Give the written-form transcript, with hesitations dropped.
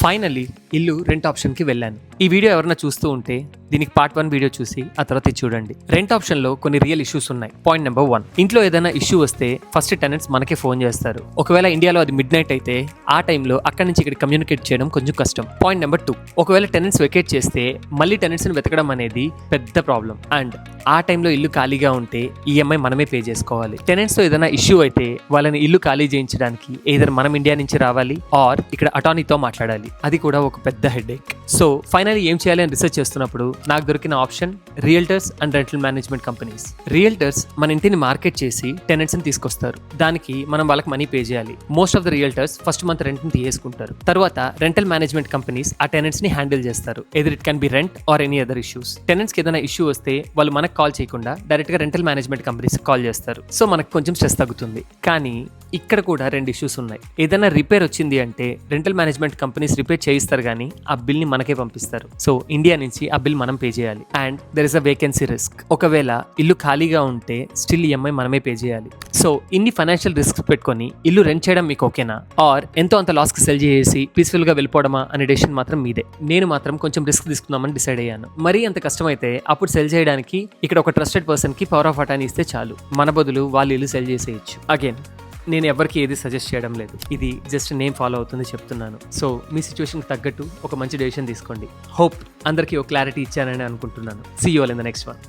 Finally ఇల్లు rent ఆప్షన్కి వెళ్ళాను. ఈ వీడియో ఎవరైనా చూస్తూ ఉంటే దీనికి పార్ట్ 1 వీడియో చూసి ఆ తర్వాత ఇది చూడండి. రెంట్ ఆప్షన్లో కొన్ని రియల్ ఇష్యూస్ ఉన్నాయి. పాయింట్ నెంబర్ 1, ఇంట్లో ఏదైనా ఇష్యూ వస్తే ఫస్ట్ టెనెంట్స్ మనకే ఫోన్ చేస్తారు. ఒకవేళ ఇండియాలో అది మిడ్ నైట్ అయితే ఆ టైంలో అక్కడి నుంచి ఇక్కడ కమ్యూనికేట్ చేయడం కొంచెం కష్టం. పాయింట్ నెంబర్ 2, ఒకవేళ టెనెంట్స్ వెకేట్ చేస్తే మళ్ళీ టెనెంట్స్ని వెతకడం అనేది పెద్ద ప్రాబ్లం. అండ్ ఆ టైంలో ఇల్లు ఖాళీగా ఉంటే ఈఎంఐ మనమే పే చేసుకోవాలి. టెనెంట్స్తో ఏదైనా ఇష్యూ అయితే వాళ్ళని ఇల్లు ఖాళీ చేయించడానికి ఏదైనా మనం ఇండియా నుంచి రావాలి ఆర్ ఇక్కడ అటార్నీతో మాట్లాడాలి. అది కూడా ఒక పెద్ద హెడేక్. సో ఫైనల్లీ ఏం చేయాలి అని రీసెర్చ్ చేస్తున్నప్పుడు నాకు దొరికిన option realtors and rental management companies. Realtors మన ఇంటిని మార్కెట్ చేసి టెనెంట్స్ ని తీసుకొస్తారు. దానికి మనం వాళ్ళకి మనీ పే చేయాలి. Most of the realtors first month rent ని తీసేసుకుంటారు. తర్వాత రెంటల్ మేనేజ్మెంట్ కంపెనీస్ ఆ టెనెంట్స్ ని హ్యాండిల్ చేస్తారు. Either it can be rent or any other issues. Tenants కి ఏదైనా ఇష్యూ వస్తే వాళ్ళు మనకు కాల్ చేయకుండా డైరెక్ట్ గా రెంటల్ మేనేజ్మెంట్ కంపెనీస్ కాల్ చేస్తారు. సో మనకు కొంచెం స్ట్రెస్ తగ్గుతుంది. కానీ ఇక్కడ కూడా 2 ఇష్యూస్ ఉన్నాయి. ఏదైనా రిపేర్ వచ్చింది అంటే రెంటల్ మేనేజ్మెంట్ కంపెనీస్ రిపేర్ చేయిస్తారు కానీ ఆ బిల్ ని మనకే పంపిస్తారు. సో ఇండియా నుంచి ఆ బిల్ మనం పే చేయాలి. And there is a vacancy risk. ఒకవేళ ఇల్లు ఖాళీగా ఉంటే స్టిల్ ఈఎంఐ మనమే పే చేయాలి. సో ఇన్ని ఫైనాన్షియల్ రిస్క్ పెట్టుకొని ఇల్లు రెంట్ చేయడం మీకు ఓకేనా, ఆర్ ఎంతో అంత లాస్ కి సెల్ చేసి పీస్ఫుల్ గా వెళ్ళిపోవడమా అనే డెసిషన్ మాత్రం మీదే. నేను మాత్రం కొంచెం రిస్క్ తీసుకుందామని డిసైడ్ అయ్యాను. మరీ అంత కష్టమైతే అప్పుడు సెల్ చేయడానికి ఇక్కడ ఒక ట్రస్టెడ్ పర్సన్ కి పవర్ ఆఫ్ అటార్నీ ఇస్తే చాలు. మన బదులు వాళ్ళు ఇల్లు సెల్ చేసేయచ్చు. అగైన్ నేను ఎవరికి ఏది సజెస్ట్ చేయడం లేదు. ఇది జస్ట్ నేమ్ ఫాలో అవుతుంది చెప్తున్నాను. సో మీ సిచ్యువేషన్కి తగ్గట్టు ఒక మంచి డెసిషన్ తీసుకోండి. హోప్ అందరికీ ఒక క్లారిటీ ఇచ్చానని అనుకుంటున్నాను. See you all in the next one.